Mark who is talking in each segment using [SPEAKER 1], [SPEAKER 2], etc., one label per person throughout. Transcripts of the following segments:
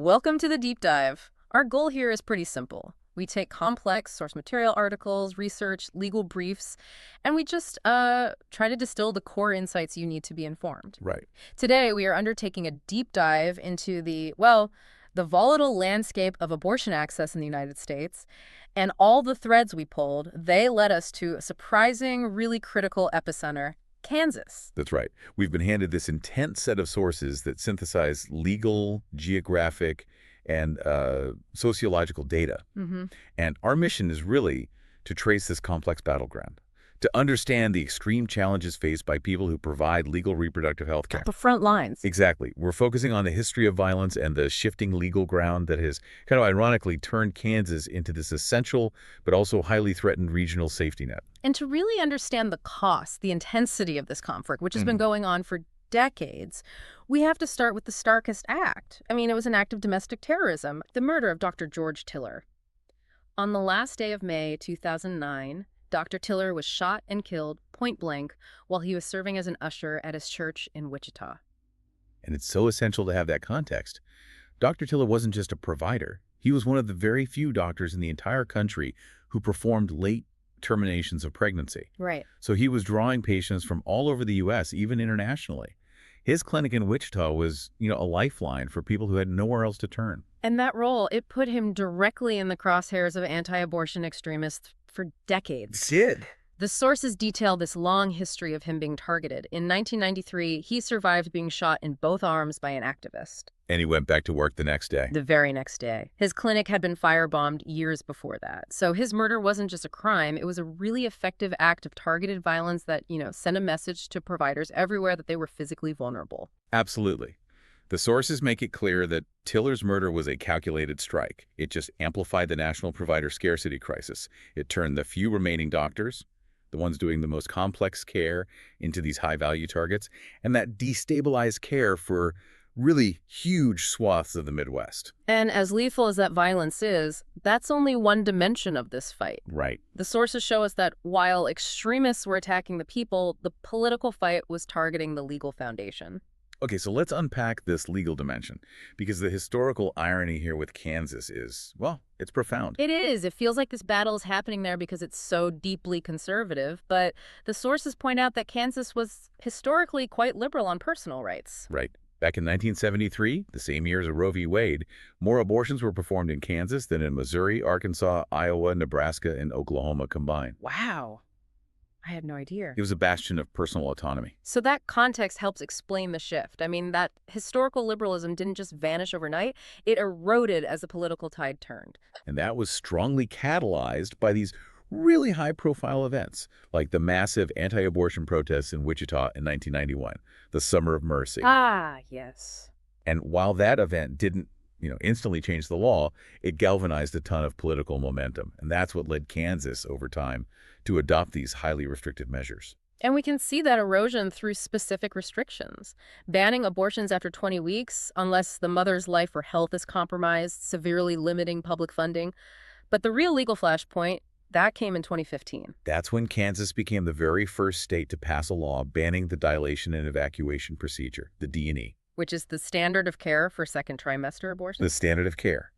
[SPEAKER 1] Welcome to the deep dive. Our goal here is pretty simple. We take complex source material articles, research, legal briefs, and we just try to distill the core insights you need to be informed.
[SPEAKER 2] Right.
[SPEAKER 1] Today, we are undertaking a deep dive into the volatile landscape of abortion access in the United States. And all the threads we pulled, they led us to a surprising, really critical epicenter, Kansas.
[SPEAKER 2] That's right. We've been handed this intense set of sources that synthesize legal, geographic, and sociological data. And our mission is really to trace this complex battleground, to understand the extreme challenges faced by people who provide legal reproductive health care.
[SPEAKER 1] The front lines.
[SPEAKER 2] Exactly. We're focusing on the history of violence and the shifting legal ground that has kind of ironically turned Kansas into this essential but also highly threatened regional safety net.
[SPEAKER 1] And to really understand the cost, the intensity of this conflict, which has been going on for decades, we have to start with the starkest act. I mean, it was an act of domestic terrorism, the murder of Dr. George Tiller. On the last day of May 2009, Dr. Tiller was shot and killed point blank while he was serving as an usher at his church in Wichita.
[SPEAKER 2] And it's so essential to have that context. Dr. Tiller wasn't just a provider. He was one of the very few doctors in the entire country who performed late terminations of pregnancy.
[SPEAKER 1] Right.
[SPEAKER 2] So he was drawing patients from all over the U.S., even internationally. His clinic in Wichita was, a lifeline for people who had nowhere else to turn.
[SPEAKER 1] And that role, it put him directly in the crosshairs of anti-abortion extremists for decades.
[SPEAKER 2] It did.
[SPEAKER 1] The sources detail this long history of him being targeted. In 1993, he survived being shot in both arms by an activist.
[SPEAKER 2] And he went back to work the next day.
[SPEAKER 1] The very next day. His clinic had been firebombed years before that. So his murder wasn't just a crime, it was a really effective act of targeted violence that, sent a message to providers everywhere that they were physically vulnerable.
[SPEAKER 2] Absolutely. The sources make it clear that Tiller's murder was a calculated strike. It just amplified the national provider scarcity crisis. It turned the few remaining doctors, the ones doing the most complex care, into these high-value targets, and that destabilized care for really huge swaths of the Midwest.
[SPEAKER 1] And as lethal as that violence is, that's only one dimension of this fight.
[SPEAKER 2] Right.
[SPEAKER 1] The sources show us that while extremists were attacking the people, the political fight was targeting the legal foundation.
[SPEAKER 2] Okay, so let's unpack this legal dimension, because the historical irony here with Kansas is, it's profound.
[SPEAKER 1] It is. It feels like this battle is happening there because it's so deeply conservative, but the sources point out that Kansas was historically quite liberal on personal rights.
[SPEAKER 2] Right. Back in 1973, the same year as Roe v. Wade, more abortions were performed in Kansas than in Missouri, Arkansas, Iowa, Nebraska, and Oklahoma combined.
[SPEAKER 1] Wow. I had no idea.
[SPEAKER 2] It was a bastion of personal autonomy.
[SPEAKER 1] So that context helps explain the shift. I mean, that historical liberalism didn't just vanish overnight. It eroded as the political tide turned.
[SPEAKER 2] And that was strongly catalyzed by these really high-profile events, like the massive anti-abortion protests in Wichita in 1991, the Summer of Mercy.
[SPEAKER 1] Ah, yes.
[SPEAKER 2] And while that event didn't, instantly change the law, it galvanized a ton of political momentum. And that's what led Kansas, over time, to adopt these highly restrictive measures.
[SPEAKER 1] And we can see that erosion through specific restrictions. Banning abortions after 20 weeks, unless the mother's life or health is compromised, severely limiting public funding. But the real legal flashpoint, that came in 2015.
[SPEAKER 2] That's when Kansas became the very first state to pass a law banning the dilation and evacuation procedure, the D&E.
[SPEAKER 1] Which is the standard of care for second trimester abortion?
[SPEAKER 2] The standard of care.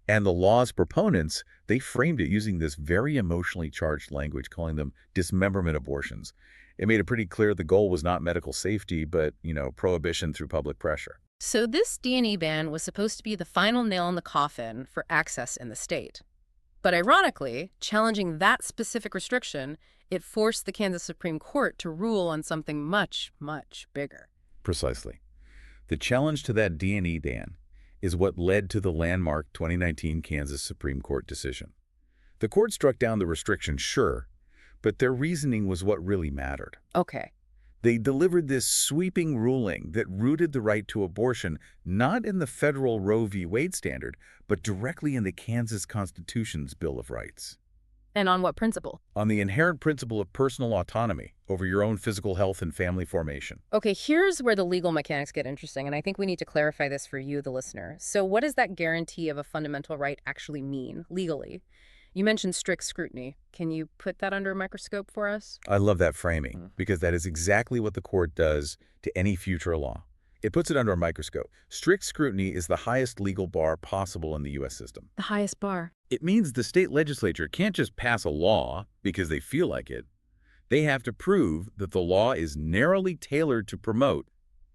[SPEAKER 2] And the law's proponents, they framed it using this very emotionally charged language, calling them dismemberment abortions. It made it pretty clear the goal was not medical safety, but, prohibition through public pressure.
[SPEAKER 1] So this D&E ban was supposed to be the final nail in the coffin for access in the state. But ironically, challenging that specific restriction, it forced the Kansas Supreme Court to rule on something much, much bigger.
[SPEAKER 2] Precisely. The challenge to that D&E ban is what led to the landmark 2019 Kansas Supreme Court decision. The court struck down the restriction, sure, but their reasoning was what really mattered.
[SPEAKER 1] Okay.
[SPEAKER 2] They delivered this sweeping ruling that rooted the right to abortion not in the federal Roe v. Wade standard, but directly in the Kansas Constitution's Bill of Rights.
[SPEAKER 1] And on what principle?
[SPEAKER 2] On the inherent principle of personal autonomy over your own physical health and family formation.
[SPEAKER 1] Okay, here's where the legal mechanics get interesting, and I think we need to clarify this for you, the listener. So what does that guarantee of a fundamental right actually mean, legally? You mentioned strict scrutiny. Can you put that under a microscope for us?
[SPEAKER 2] I love that framing, because that is exactly what the court does to any future law. It puts it under a microscope. Strict scrutiny is the highest legal bar possible in the U.S. system.
[SPEAKER 1] The highest bar.
[SPEAKER 2] It means the state legislature can't just pass a law because they feel like it. They have to prove that the law is narrowly tailored to promote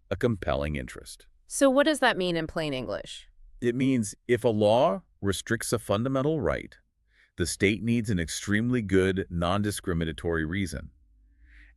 [SPEAKER 2] a compelling interest.
[SPEAKER 1] So what does that mean in plain English?
[SPEAKER 2] It means if a law restricts a fundamental right, the state needs an extremely good, non-discriminatory reason.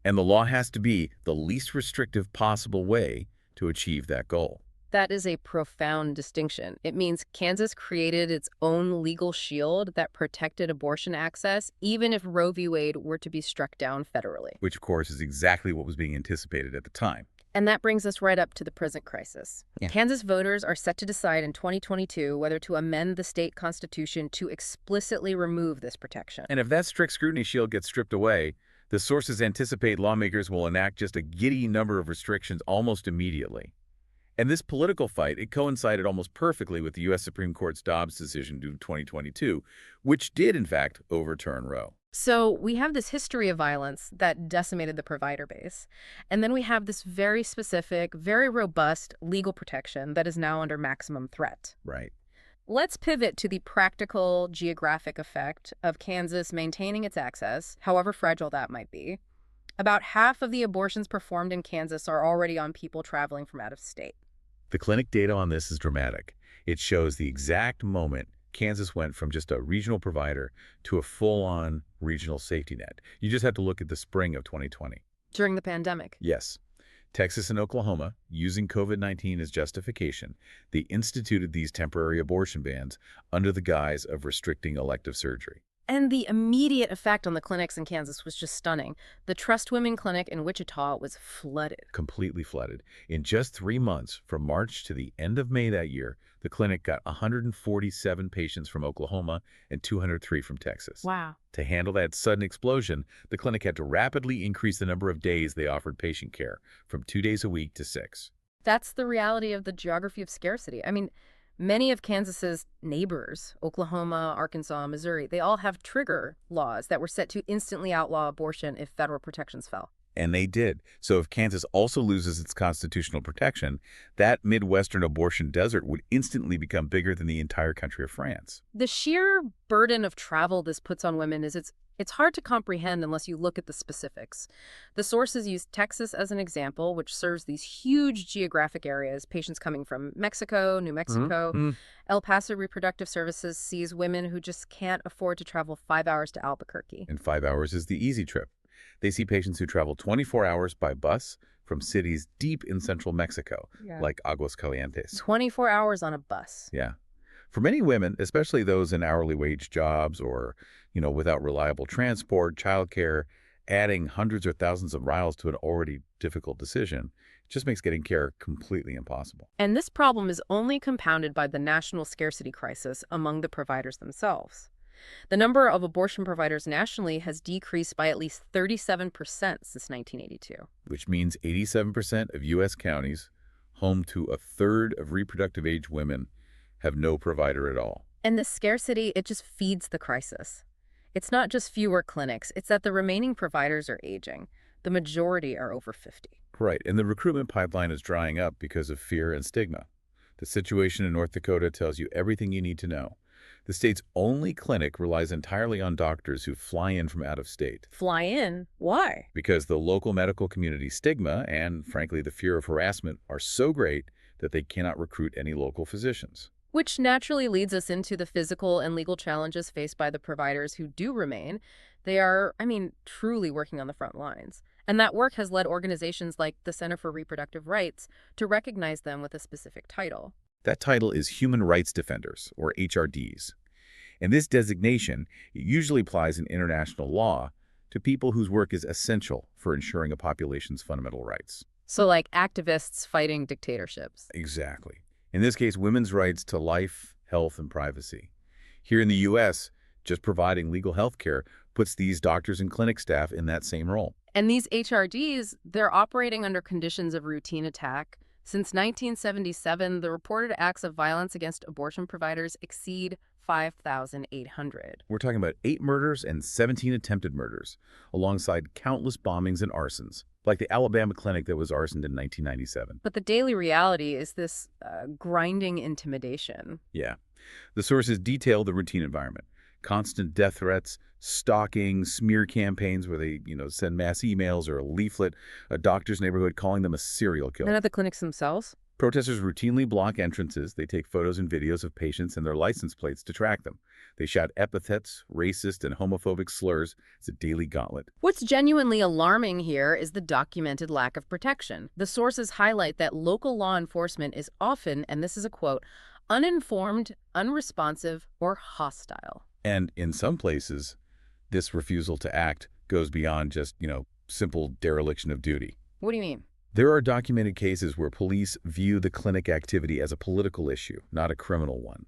[SPEAKER 2] And the law has to be the least restrictive possible way to achieve that goal.
[SPEAKER 1] That is a profound distinction. It means Kansas created its own legal shield that protected abortion access, even if Roe v. Wade were to be struck down federally.
[SPEAKER 2] Which, of course, is exactly what was being anticipated at the time.
[SPEAKER 1] And that brings us right up to the present crisis.
[SPEAKER 2] Yeah.
[SPEAKER 1] Kansas voters are set to decide in 2022 whether to amend the state constitution to explicitly remove this protection.
[SPEAKER 2] And if that strict scrutiny shield gets stripped away, the sources anticipate lawmakers will enact just a giddy number of restrictions almost immediately. And this political fight, it coincided almost perfectly with the U.S. Supreme Court's Dobbs decision due 2022, which did, in fact, overturn Roe.
[SPEAKER 1] So we have this history of violence that decimated the provider base. And then we have this very specific, very robust legal protection that is now under maximum threat.
[SPEAKER 2] Right.
[SPEAKER 1] Let's pivot to the practical geographic effect of Kansas maintaining its access, however fragile that might be. About half of the abortions performed in Kansas are already on people traveling from out of state.
[SPEAKER 2] The clinic data on this is dramatic. It shows the exact moment Kansas went from just a regional provider to a full-on regional safety net. You just have to look at the spring of 2020.
[SPEAKER 1] During the pandemic.
[SPEAKER 2] Yes. Texas and Oklahoma, using COVID-19 as justification, they instituted these temporary abortion bans under the guise of restricting elective surgery.
[SPEAKER 1] And the immediate effect on the clinics in Kansas was just stunning. The Trust Women Clinic in Wichita was flooded.
[SPEAKER 2] Completely flooded. In just 3 months, from March to the end of May that year, the clinic got 147 patients from Oklahoma and 203 from Texas.
[SPEAKER 1] Wow.
[SPEAKER 2] To handle that sudden explosion, the clinic had to rapidly increase the number of days they offered patient care, from 2 days a week to 6.
[SPEAKER 1] That's the reality of the geography of scarcity. I mean, many of Kansas's neighbors, Oklahoma, Arkansas, Missouri, they all have trigger laws that were set to instantly outlaw abortion if federal protections fell.
[SPEAKER 2] And they did. So if Kansas also loses its constitutional protection, that Midwestern abortion desert would instantly become bigger than the entire country of France.
[SPEAKER 1] The sheer burden of travel this puts on women is it's hard to comprehend unless you look at the specifics. The sources use Texas as an example, which serves these huge geographic areas, patients coming from Mexico, New Mexico. El Paso Reproductive Services sees women who just can't afford to travel 5 hours to Albuquerque.
[SPEAKER 2] And 5 hours is the easy trip. They see patients who travel 24 hours by bus from cities deep in central Mexico, like Aguascalientes.
[SPEAKER 1] 24 hours on a bus.
[SPEAKER 2] Yeah. For many women, especially those in hourly wage jobs or, without reliable transport, childcare, adding hundreds or thousands of miles to an already difficult decision just makes getting care completely impossible.
[SPEAKER 1] And this problem is only compounded by the national scarcity crisis among the providers themselves. The number of abortion providers nationally has decreased by at least 37% since 1982.
[SPEAKER 2] Which means 87% of U.S. counties, home to a third of reproductive age women, have no provider at all.
[SPEAKER 1] And the scarcity, it just feeds the crisis. It's not just fewer clinics, it's that the remaining providers are aging. The majority are over 50.
[SPEAKER 2] Right, and the recruitment pipeline is drying up because of fear and stigma. The situation in North Dakota tells you everything you need to know. The state's only clinic relies entirely on doctors who fly in from out of state.
[SPEAKER 1] Fly in? Why?
[SPEAKER 2] Because the local medical community stigma and, frankly, the fear of harassment are so great that they cannot recruit any local physicians.
[SPEAKER 1] Which naturally leads us into the physical and legal challenges faced by the providers who do remain. They are, truly working on the front lines. And that work has led organizations like the Center for Reproductive Rights to recognize them with a specific title.
[SPEAKER 2] That title is Human Rights Defenders, or HRDs. And this designation usually applies in international law to people whose work is essential for ensuring a population's fundamental rights.
[SPEAKER 1] So like activists fighting dictatorships.
[SPEAKER 2] Exactly. In this case, women's rights to life, health, and privacy. Here in the U.S., just providing legal health care puts these doctors and clinic staff in that same role.
[SPEAKER 1] And these HRDs, they're operating under conditions of routine attack. Since 1977, the reported acts of violence against abortion providers exceed 5,800.
[SPEAKER 2] We're talking about 8 murders and 17 attempted murders, alongside countless bombings and arsons, like the Alabama clinic that was arsoned in 1997.
[SPEAKER 1] But the daily reality is this grinding intimidation.
[SPEAKER 2] Yeah. The sources detail the routine environment. Constant death threats, stalking, smear campaigns where they, send mass emails or a leaflet, a doctor's neighborhood calling them a serial killer.
[SPEAKER 1] And at the clinics themselves?
[SPEAKER 2] Protesters routinely block entrances. They take photos and videos of patients and their license plates to track them. They shout epithets, racist, and homophobic slurs. It's a daily gauntlet.
[SPEAKER 1] What's genuinely alarming here is the documented lack of protection. The sources highlight that local law enforcement is often, and this is a quote, uninformed, unresponsive, or hostile.
[SPEAKER 2] And in some places, this refusal to act goes beyond just, simple dereliction of duty.
[SPEAKER 1] What do you mean?
[SPEAKER 2] There are documented cases where police view the clinic activity as a political issue, not a criminal one.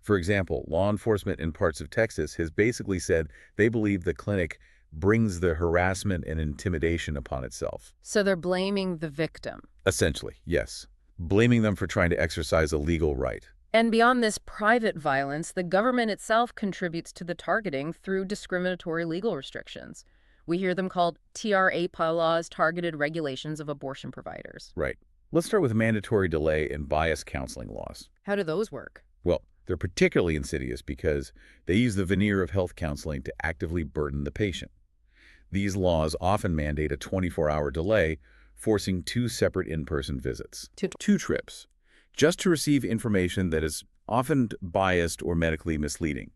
[SPEAKER 2] For example, law enforcement in parts of Texas has basically said they believe the clinic brings the harassment and intimidation upon itself.
[SPEAKER 1] So they're blaming the victim.
[SPEAKER 2] Essentially, yes. Blaming them for trying to exercise a legal right.
[SPEAKER 1] And beyond this private violence, the government itself contributes to the targeting through discriminatory legal restrictions. We hear them called TRA laws, targeted regulations of abortion providers.
[SPEAKER 2] Right. Let's start with mandatory delay and bias counseling laws.
[SPEAKER 1] How do those work?
[SPEAKER 2] Well, they're particularly insidious because they use the veneer of health counseling to actively burden the patient. These laws often mandate a 24-hour delay, forcing 2 separate in-person visits. 2 trips, just to receive information that is often biased or medically misleading.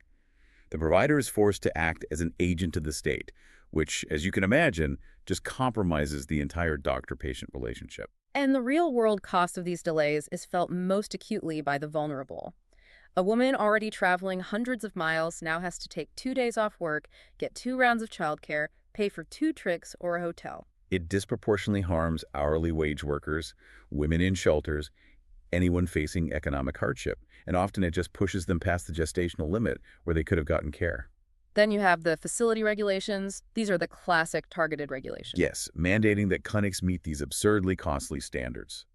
[SPEAKER 2] The provider is forced to act as an agent of the state, which, as you can imagine, just compromises the entire doctor-patient relationship.
[SPEAKER 1] And the real-world cost of these delays is felt most acutely by the vulnerable. A woman already traveling hundreds of miles now has to take 2 days off work, get 2 rounds of childcare, pay for 2 tricks or a hotel.
[SPEAKER 2] It disproportionately harms hourly wage workers, women in shelters, anyone facing economic hardship, and often it just pushes them past the gestational limit where they could have gotten care.
[SPEAKER 1] Then you have the facility regulations. These are the classic targeted regulations.
[SPEAKER 2] Yes, mandating that clinics meet these absurdly costly standards,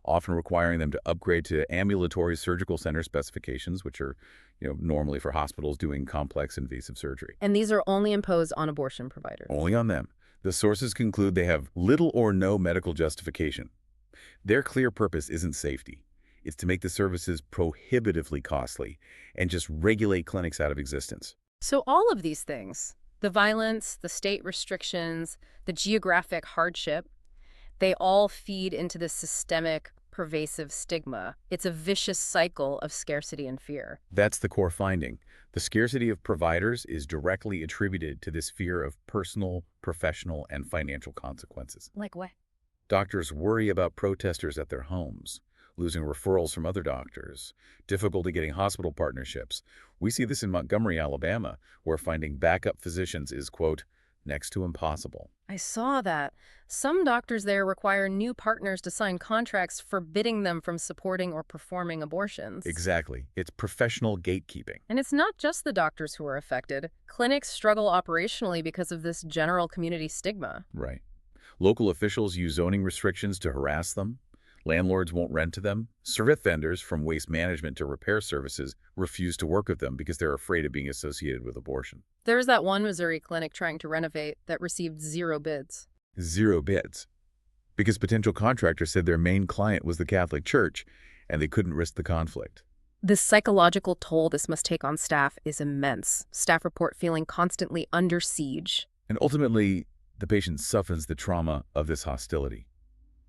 [SPEAKER 2] often requiring them to upgrade to ambulatory surgical center specifications, which are, normally for hospitals doing complex invasive surgery.
[SPEAKER 1] And these are only imposed on abortion providers.
[SPEAKER 2] Only on them. The sources conclude they have little or no medical justification. Their clear purpose isn't safety. It's to make the services prohibitively costly and just regulate clinics out of existence.
[SPEAKER 1] So all of these things, the violence, the state restrictions, the geographic hardship, they all feed into this systemic, pervasive stigma. It's a vicious cycle of scarcity and fear.
[SPEAKER 2] That's the core finding. The scarcity of providers is directly attributed to this fear of personal, professional, and financial consequences.
[SPEAKER 1] Like what?
[SPEAKER 2] Doctors worry about protesters at their homes, losing referrals from other doctors, difficulty getting hospital partnerships. We see this in Montgomery, Alabama, where finding backup physicians is, quote, next to impossible.
[SPEAKER 1] I saw that. Some doctors there require new partners to sign contracts forbidding them from supporting or performing abortions.
[SPEAKER 2] Exactly. It's professional gatekeeping.
[SPEAKER 1] And it's not just the doctors who are affected. Clinics struggle operationally because of this general community stigma.
[SPEAKER 2] Right. Local officials use zoning restrictions to harass them. Landlords won't rent to them. Service vendors, from waste management to repair services, refuse to work with them because they're afraid of being associated with abortion.
[SPEAKER 1] There's that one Missouri clinic trying to renovate that received 0 bids.
[SPEAKER 2] 0 bids. Because potential contractors said their main client was the Catholic Church, and they couldn't risk the conflict.
[SPEAKER 1] The psychological toll this must take on staff is immense. Staff report feeling constantly under siege.
[SPEAKER 2] And ultimately, the patient suffers the trauma of this hostility.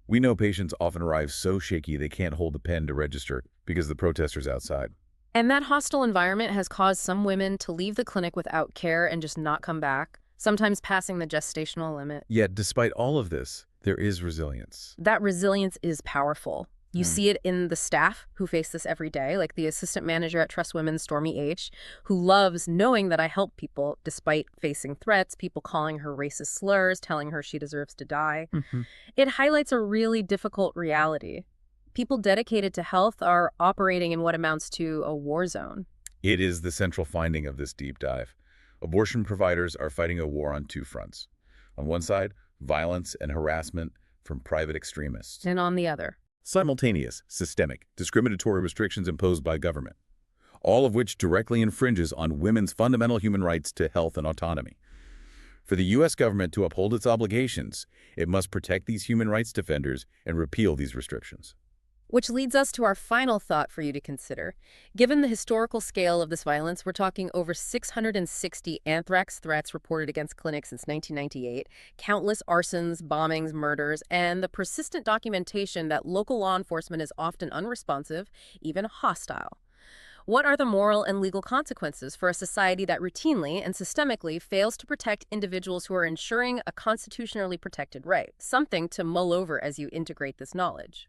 [SPEAKER 2] We know patients often arrive so shaky they can't hold the pen to register because the protesters outside.
[SPEAKER 1] And that hostile environment has caused some women to leave the clinic without care and just not come back, sometimes passing the gestational limit.
[SPEAKER 2] Yet, despite all of this, there is resilience.
[SPEAKER 1] That resilience is powerful. You see it in the staff who face this every day, like the assistant manager at Trust Women, Stormy H., who loves knowing that I help people despite facing threats, people calling her racist slurs, telling her she deserves to die. It highlights a really difficult reality. People dedicated to health are operating in what amounts to a war zone.
[SPEAKER 2] It is the central finding of this deep dive. Abortion providers are fighting a war on 2 fronts. On one side, violence and harassment from private extremists.
[SPEAKER 1] And on the other,
[SPEAKER 2] Simultaneous, systemic, discriminatory restrictions imposed by government. all of which directly infringes on women's fundamental human rights to health and autonomy. For the U.S. government to uphold its obligations, it must protect these human rights defenders and repeal these restrictions.
[SPEAKER 1] Which leads us to our final thought for you to consider. Given the historical scale of this violence, we're talking over 660 anthrax threats reported against clinics since 1998, countless arsons, bombings, murders, and the persistent documentation that local law enforcement is often unresponsive, even hostile. What are the moral and legal consequences for a society that routinely and systemically fails to protect individuals who are ensuring a constitutionally protected right? Something to mull over as you integrate this knowledge.